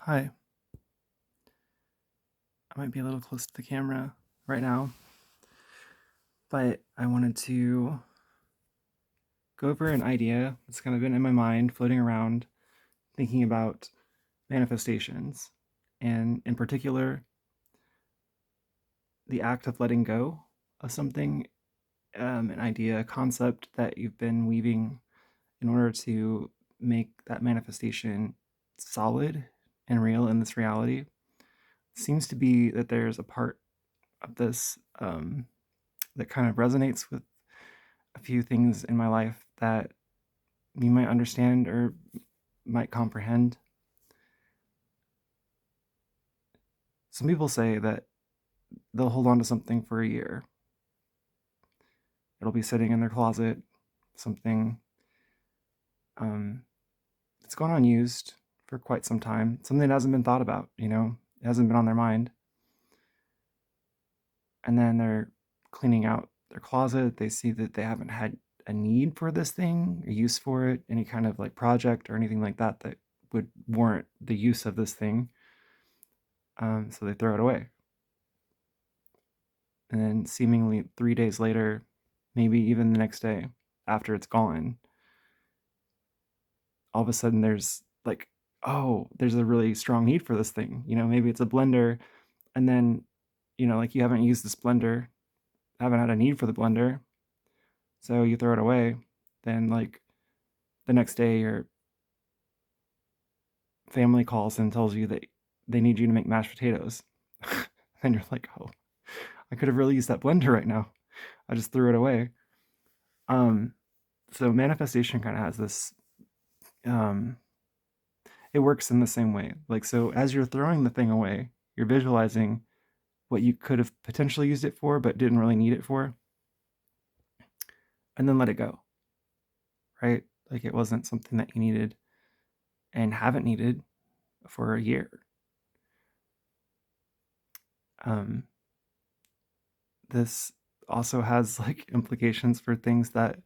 Hi, I might be a little close to the camera right now, but I wanted to go over an idea that's kind of been in my mind, floating around, thinking about manifestations, and in particular, the act of letting go of something, an idea, a concept that you've been weaving in order to make that manifestation solid and real in this reality. Seems to be that there's a part of this that kind of resonates with a few things in my life that you might understand or might comprehend. Some people say that they'll hold on to something for a year. It'll be sitting in their closet, something that's gone unused for quite some time, something that hasn't been thought about, it hasn't been on their mind. And then they're cleaning out their closet. They see that they haven't had a need for this thing, a use for it, any kind of like project or anything like that that would warrant the use of this thing. So they throw it away. And then seemingly 3 days later, maybe even the next day after it's gone, all of a sudden there's like, oh, there's a really strong need for this thing. Maybe it's a blender, and then, like you haven't used this blender, haven't had a need for the blender, so you throw it away. Then, like, the next day, your family calls and tells you that they need you to make mashed potatoes. And you're like, oh, I could have really used that blender right now. I just threw it away. So manifestation kind of has this, um, it works in the same way. Like, so as you're throwing the thing away, you're visualizing what you could have potentially used it for, but didn't really need it for, and then let it go, right? Like it wasn't something that you needed and haven't needed for a year. Um, this also has like implications for things that,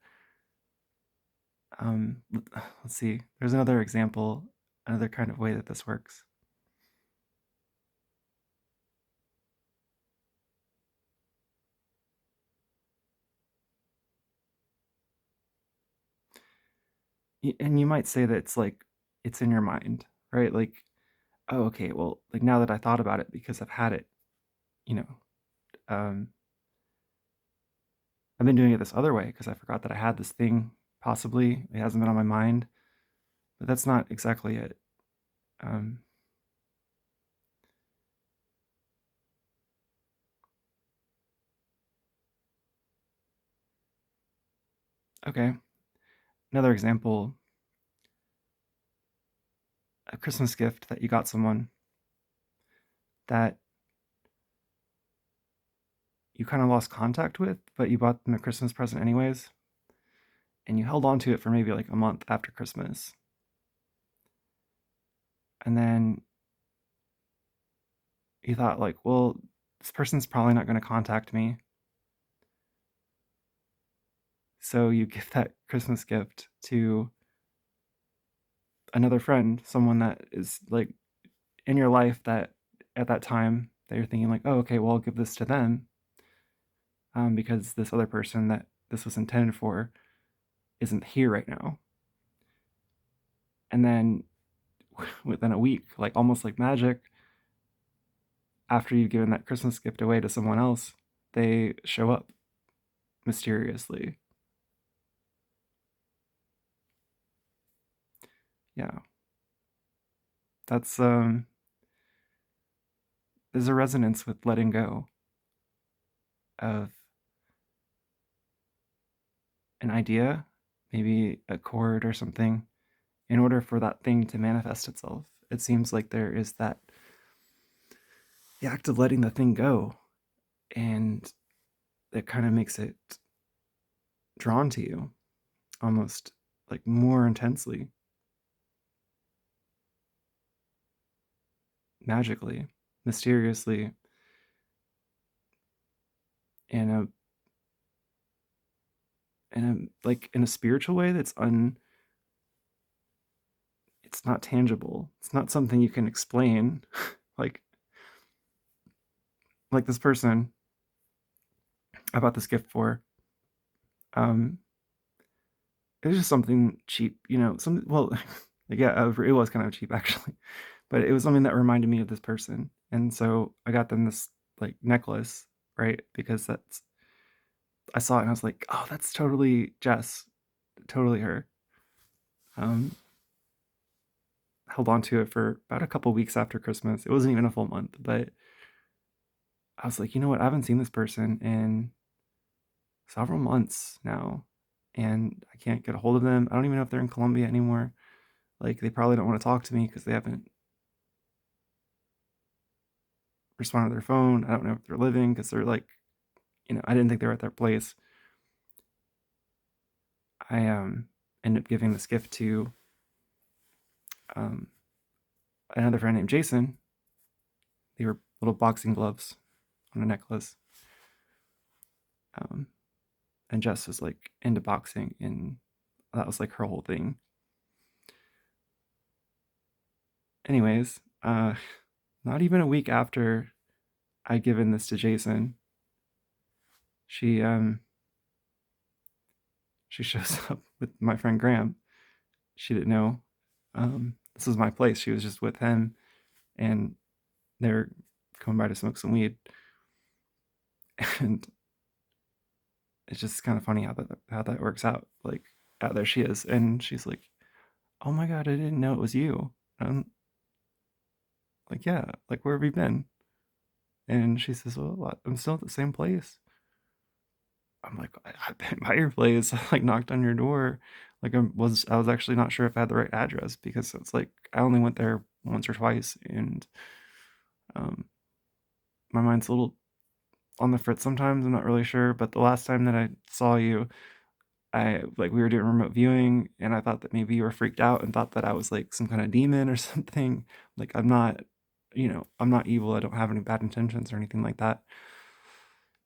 let's see, there's another example, another kind of way that this works. And you might say that it's like, it's in your mind, right? Like, oh, okay, well, like now that I thought about it because I've had it, you know, um, I've been doing it this other way because I forgot that I had this thing. Possibly it hasn't been on my mind, but that's not exactly it. Um, okay, another example: a Christmas gift that you got someone that you kind of lost contact with, but you bought them a Christmas present anyways, and you held on to it for maybe like a month after Christmas, and then you thought like, well, this person's probably not going to contact me. So you give that Christmas gift to another friend, someone that is like in your life that at that time that you're thinking like, oh, okay, well, I'll give this to them, because this other person that this was intended for isn't here right now. And then within a week, like almost like magic, after you've given that Christmas gift away to someone else, they show up mysteriously. Yeah, that's there's a resonance with letting go of an idea, maybe a chord or something, in order for that thing to manifest itself. It seems like there is that, the act of letting the thing go, and it kind of makes it drawn to you almost like more intensely, magically, mysteriously, in a in a like in a spiritual way that's it's not tangible. It's not something you can explain. like like this person I bought this gift for. Um, it was just something cheap, Some well, yeah, it was kind of cheap actually, but it was something that reminded me of this person, and so I got them this like necklace, right? Because that's I saw it and I was like, oh, that's totally Jess, totally her. Um, Held on to it for about a couple weeks after Christmas. It wasn't even a full month, but I was like, you know what? I haven't seen this person in several months now, and I can't get a hold of them. I don't even know if they're in Colombia anymore. Like, they probably don't want to talk to me because they haven't responded to their phone. I don't know if they're living because they're like, I didn't think they were at their place. I ended up giving this gift to um, another friend named Jason. They were little boxing gloves on a necklace. Um, and Jess was like into boxing, and that was like her whole thing. Anyways, not even a week after I'd given this to Jason, she she shows up with my friend Graham. She didn't know this was my place. She was just with him, and they're coming by to smoke some weed. And it's just kind of funny how that works out. Like, there she is, and she's like, "Oh my god, I didn't know it was you." I'm like, "Yeah, like where have you been?" And she says, "Well, I'm still at the same place." I'm like, I've been by your place. I like knocked on your door. Like I was actually not sure if I had the right address because it's like I only went there once or twice, and um, my mind's a little on the fritz sometimes. I'm not really sure, but the last time that I saw you, I like we were doing remote viewing, and I thought that maybe you were freaked out and thought that I was like some kind of demon or something. Like I'm not evil. I don't have any bad intentions or anything like that.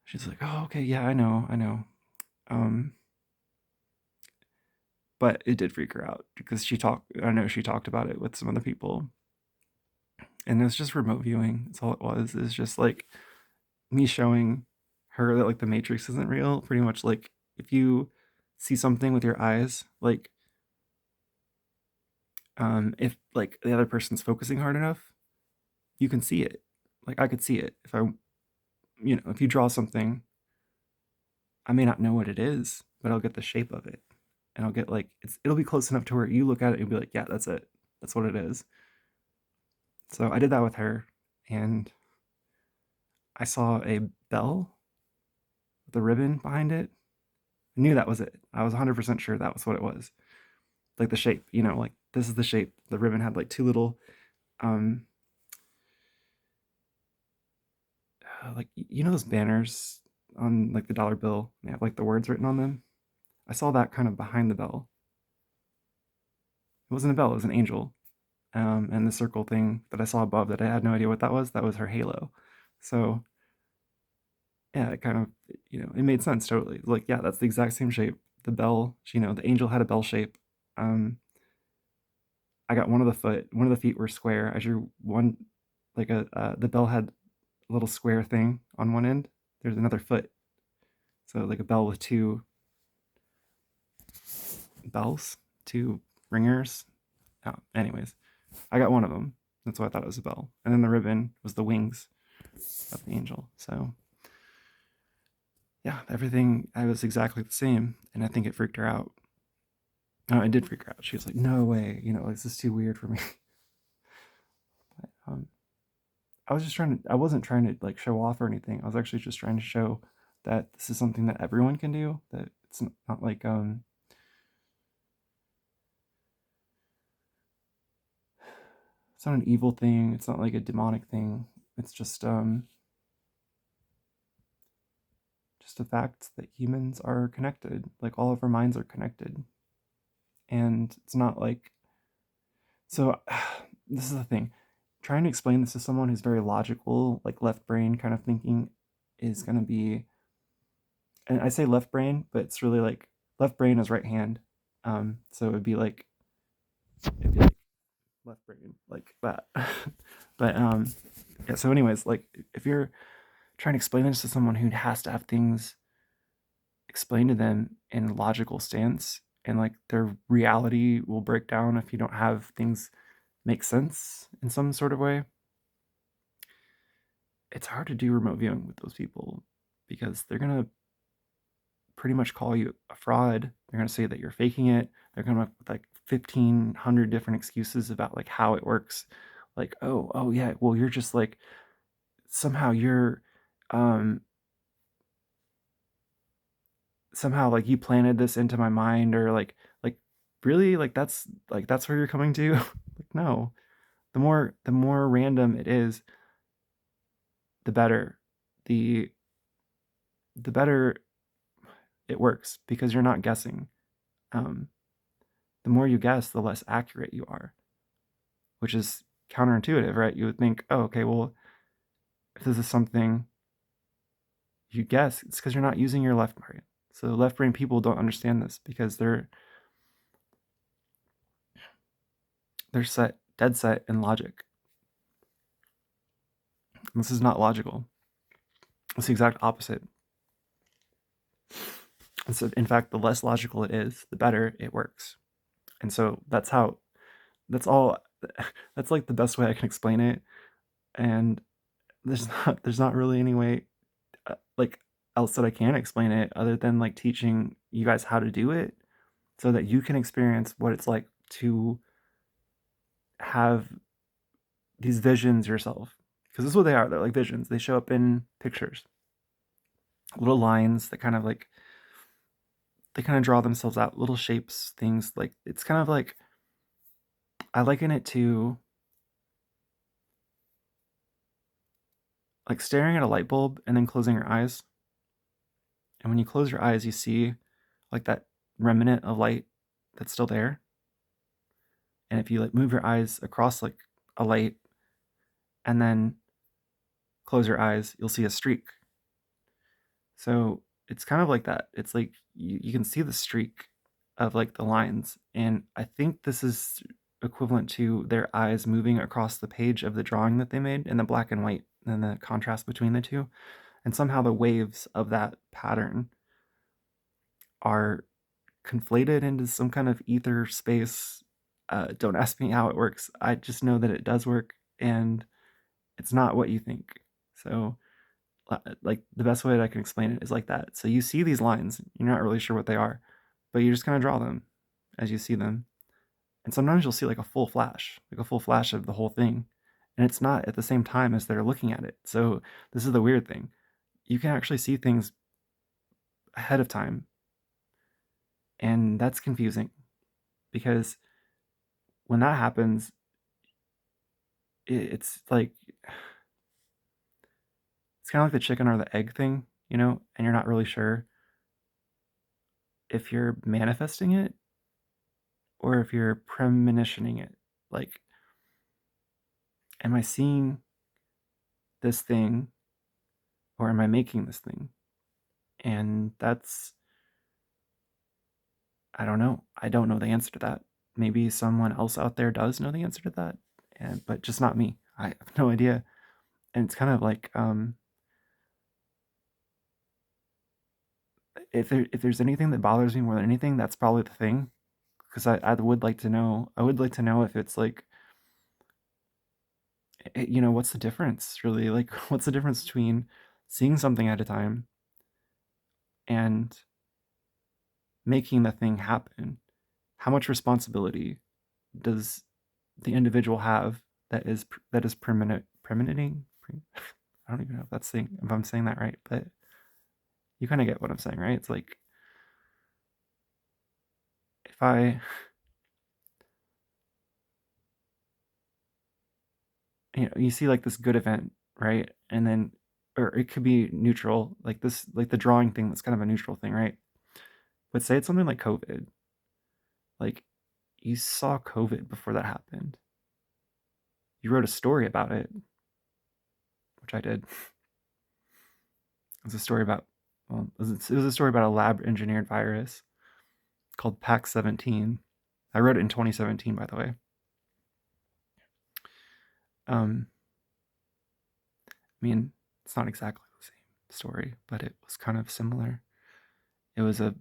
She's like, oh, okay, yeah, I know. Um, but it did freak her out because I know she talked about it with some other people, and it was just remote viewing. That's all it was. It's just like me showing her that like the Matrix isn't real. Pretty much like if you see something with your eyes, like if like the other person's focusing hard enough, you can see it. Like I could see it if if you draw something, I may not know what it is, but I'll get the shape of it, and I'll get like it'll be close enough to where you look at it and be like, yeah, that's it. That's what it is. So I did that with her, and I saw a bell with a ribbon behind it. I knew that was it. I was 100% sure that was what it was. Like the shape, like this is the shape. The ribbon had like two little, um, like those banners on like the dollar bill. They have like the words written on them. I saw that kind of behind the bell. It wasn't a bell. It was an angel. And the circle thing that I saw above that I had no idea what that was her halo. So yeah, it kind of, it made sense totally. Like, yeah, that's the exact same shape. The bell, the angel had a bell shape. Um, I got one of the feet were square. I drew one, like the bell had a little square thing on one end. There's another foot. So like a bell with two bells, two ringers. Oh, anyways, I got one of them. That's why I thought it was a bell. And then the ribbon was the wings of the angel. So yeah, everything I was exactly the same, and I think it freaked her out. No, it did freak her out. She was like, "No way, this is too weird for me." But, I was just trying to. I wasn't trying to like show off or anything. I was actually just trying to show that this is something that everyone can do. That it's not like it's not an evil thing. It's not like a demonic thing. It's just a fact that humans are connected. Like all of our minds are connected, and it's not like so. This is the thing. Trying to explain this to someone who's very logical, like left brain kind of thinking, is going to be, and I say left brain, but it's really like left brain is right hand. So it'd be like left brain like that. But yeah, so anyways, like if you're trying to explain this to someone who has to have things explained to them in a logical stance, and like their reality will break down if you don't have things make sense in some sort of way, it's hard to do remote viewing with those people because they're going to pretty much call you a fraud. They're going to say that you're faking it. They're going to have like 1,500 different excuses about like how it works. Like, oh yeah, well, you're just like, somehow you're, um, somehow like you planted this into my mind, or like, really, like, that's where you're coming to. Like, no, the more random it is, the better. The the better it works because you're not guessing. Um, the more you guess, the less accurate you are, which is counterintuitive, right? You would think, oh, okay, well, if this is something you guess, it's because you're not using your left brain. So left brain people don't understand this because they're set dead set in logic. And this is not logical. It's the exact opposite. And so, in fact, the less logical it is, the better it works. And so that's all. That's like the best way I can explain it. And there's not really any way like else that I can explain it other than like teaching you guys how to do it so that you can experience what it's like to have these visions yourself. Because this is what they are. They're like visions. They show up in pictures, little lines that kind of like they kind of draw themselves out, little shapes, things like it's kind of like I liken it to like staring at a light bulb and then closing your eyes. And when you close your eyes, you see like that remnant of light that's still there. And if you like move your eyes across like a light and then close your eyes, you'll see a streak. So it's kind of like that. It's like you can see the streak of like the lines. And I think this is equivalent to their eyes moving across the page of the drawing that they made in the black and white and the contrast between the two. And somehow the waves of that pattern are conflated into some kind of ether space. Don't ask me how it works. I just know that it does work, and it's not what you think. So, like the best way that I can explain it is like that. So you see these lines, you're not really sure what they are, but you just kind of draw them as you see them. And sometimes you'll see like a full flash of the whole thing, and it's not at the same time as they're looking at it. So this is the weird thing. You can actually see things ahead of time, and that's confusing because when that happens, it's like it's kind of like the chicken or the egg thing, and you're not really sure if you're manifesting it or if you're premonitioning it. Like, am I seeing this thing or am I making this thing? And that's, I don't know. I don't know the answer to that. Maybe someone else out there does know the answer to that, but just not me. I have no idea. And it's kind of like, if there's anything that bothers me more than anything, that's probably the thing. Because I would like to know. I would like to know if it's like, what's the difference really? Like, what's the difference between seeing something at a time and making the thing happen? How much responsibility does the individual have that is premoniting? I don't even know if I'm saying that right, but you kind of get what I'm saying, right? It's like if I, you see like this good event, right? And then, or it could be neutral, like this, like the drawing thing that's kind of a neutral thing, right? But say it's something like COVID. Like you saw COVID before that happened. You wrote a story about it, which I did. It was a story about, well, it was a story about a lab engineered virus called PAX 17. I wrote it in 2017, by the way. I mean, it's not exactly the same story, but it was kind of similar. It was a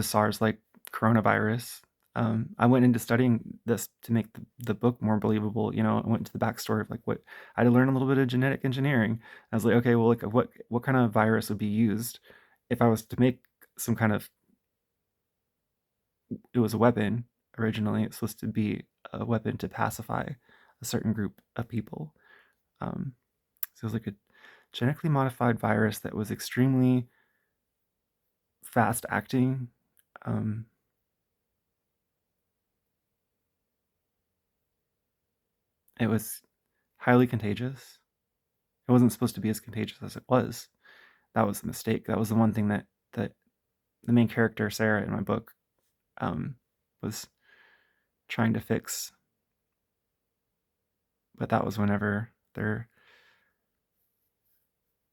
SARS like coronavirus. I went into studying this to make the book more believable. You know, I went into the backstory of like what I had to learn a little bit of genetic engineering. I was like, okay, well, like what kind of virus would be used if I was to make some kind of, it was a weapon originally. It's supposed to be a weapon to pacify a certain group of people. Um, so it was like a genetically modified virus that was extremely fast acting. Um, it was highly contagious. It wasn't supposed to be as contagious as it was. That was a mistake. That was the one thing that the main character Sarah in my book um, was trying to fix. But that was whenever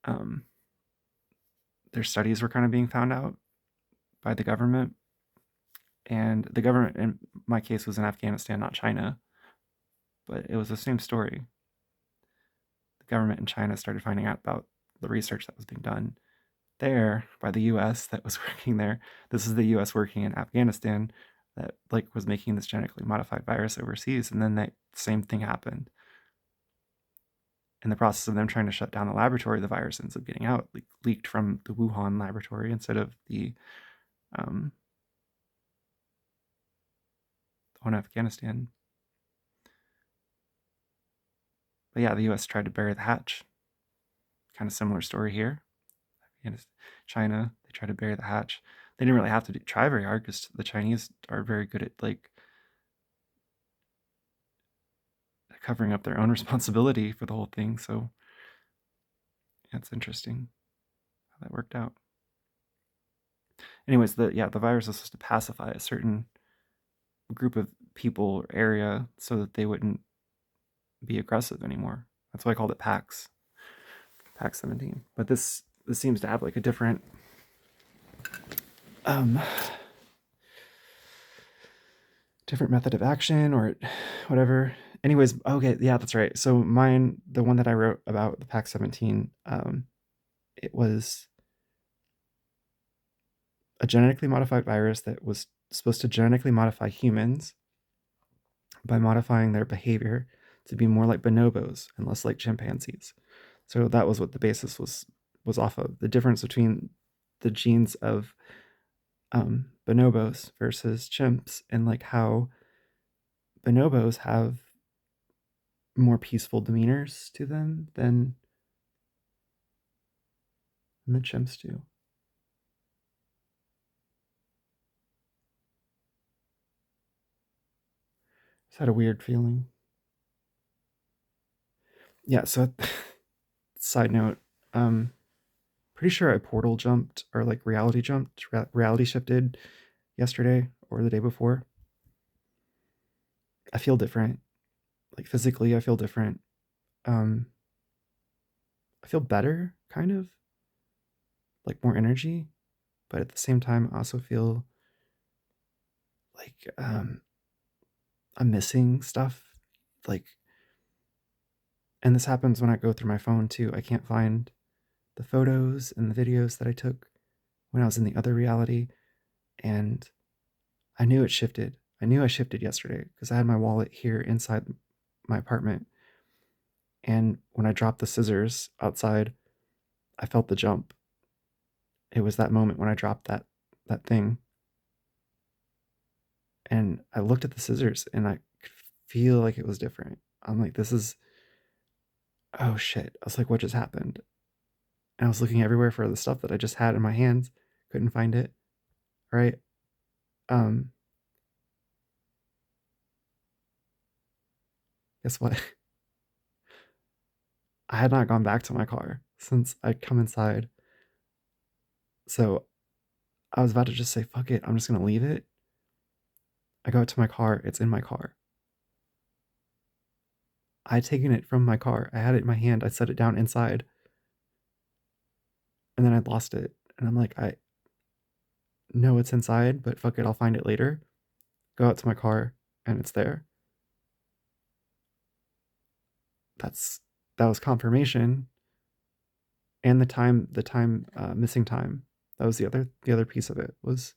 um, their studies were kind of being found out by the government, and the government in my case was in Afghanistan, not China, but it was the same story. The government in China started finding out about the research that was being done there by the US that was working there. This is the US working in Afghanistan that like was making this genetically modified virus overseas, and then that same thing happened. In the process of them trying to shut down the laboratory, the virus ends up getting out, leaked from the Wuhan laboratory instead of the one in Afghanistan. But yeah, the US tried to bury the hatch. Kind of similar story here. China, they tried to bury the hatch. They didn't really have to try very hard because the Chinese are very good at like covering up their own responsibility for the whole thing. So yeah, it's interesting how that worked out. Anyways, the virus is supposed to pacify a certain group of people or area so that they wouldn't be aggressive anymore. That's why I called it PAX 17. But this seems to have like a different um different method of action or whatever. Anyways, okay, yeah, that's right. So mine, the one that I wrote about the PAX 17, it was a genetically modified virus that was supposed to genetically modify humans by modifying their behavior to be more like bonobos and less like chimpanzees. So that was what the basis was off of. The difference between the genes of bonobos versus chimps, and like how bonobos have more peaceful demeanors to them than the chimps do. Just had a weird feeling. Yeah, so side note, pretty sure I portal jumped or like reality jumped, reality shifted yesterday or the day before. I feel different. Like physically, I feel different. Um, I feel better, kind of like more energy, but at the same time, I also feel like I'm missing stuff. Like, and this happens when I go through my phone too. I can't find the photos and the videos that I took when I was in the other reality, and I knew it shifted. I knew I shifted yesterday because I had my wallet here inside my apartment. And when I dropped the scissors outside, I felt the jump. It was that moment when I dropped that thing. And I looked at the scissors and I could feel like it was different. I'm like, this is, oh shit. I was like, what just happened? And I was looking everywhere for the stuff that I just had in my hands. Couldn't find it. Right. Um, guess what? I had not gone back to my car since I'd come inside. So I was about to just say, fuck it. I'm just going to leave it. I go out to my car. It's in my car. I had taken it from my car. I had it in my hand. I set it down inside. And then I lost it. And I'm like, I know it's inside, but fuck it. I'll find it later. Go out to my car and it's there. that was confirmation. And the time missing time, that was the other piece of it was,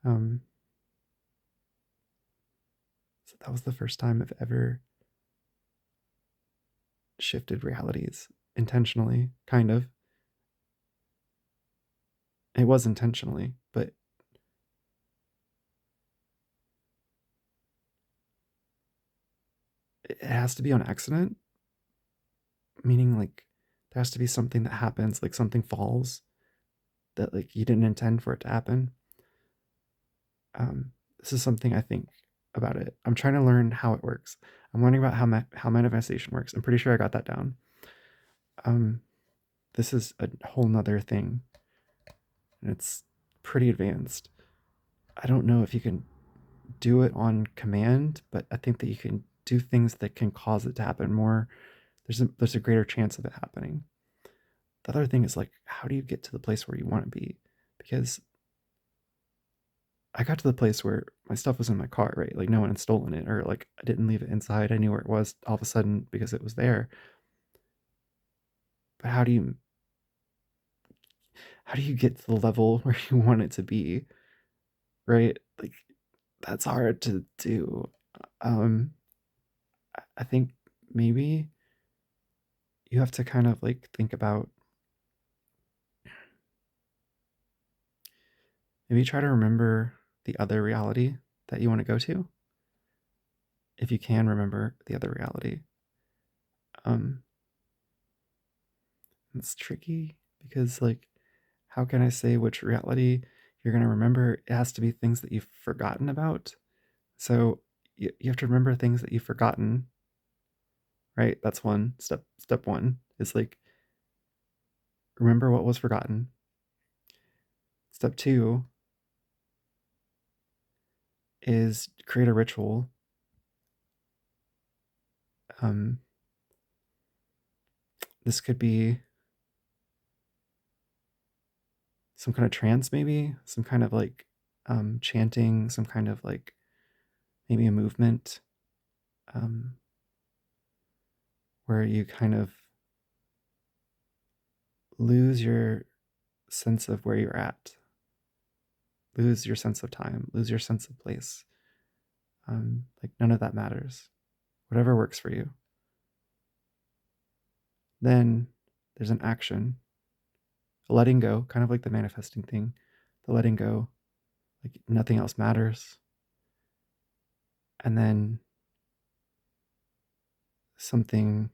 um so that was the first time I've ever shifted realities intentionally, kind of. It was intentionally, but it has to be on accident, meaning like there has to be something that happens, like something falls that like you didn't intend for it to happen. This is something I think about it. I'm trying to learn how it works. I'm learning about how manifestation works. I'm pretty sure I got that down. Um, this is a whole nother thing, and it's pretty advanced. I don't know if you can do it on command, but I think that you can do things that can cause it to happen more. There's a greater chance of it happening. The other thing is like, how do you get to the place where you want to be? Because I got to the place where my stuff was in my car, right? Like no one had stolen it, or like I didn't leave it inside. I knew where it was all of a sudden because it was there. But how do you get to the level where you want it to be, right? Like that's hard to do. Um, I think maybe you have to kind of like think about, maybe try to remember the other reality that you want to go to, if you can remember the other reality. Um, it's tricky because like, how can I say which reality you're going to remember? It has to be things that you've forgotten about. So you have to remember things that you've forgotten, right? That's one step. Step one is like, remember what was forgotten. Step two is create a ritual. Um, this could be some kind of trance, maybe some kind of like chanting, some kind of like maybe a movement, um, where you kind of lose your sense of where you're at, lose your sense of time, lose your sense of place. Like none of that matters. Whatever works for you. Then there's an action, a letting go, kind of like the manifesting thing, the letting go, like nothing else matters. And then something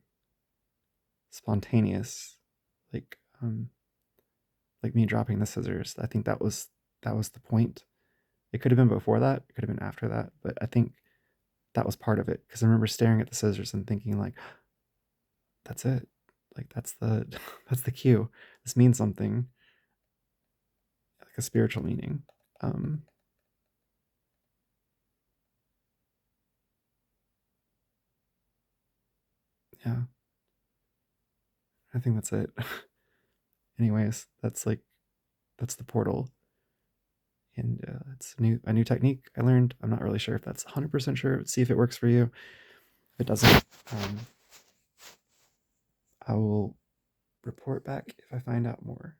spontaneous, like like me dropping the scissors. I think that was the point. It could have been before that, it could have been after that, but I think that was part of it because I remember staring at the scissors and thinking like, that's it. Like that's the that's the cue. This means something, like a spiritual meaning. Um, yeah, I think that's it. Anyways, that's like that's the portal, and it's a new technique I learned. I'm not really sure if that's 100% sure. See if it works for you. If it doesn't, I will report back if I find out more.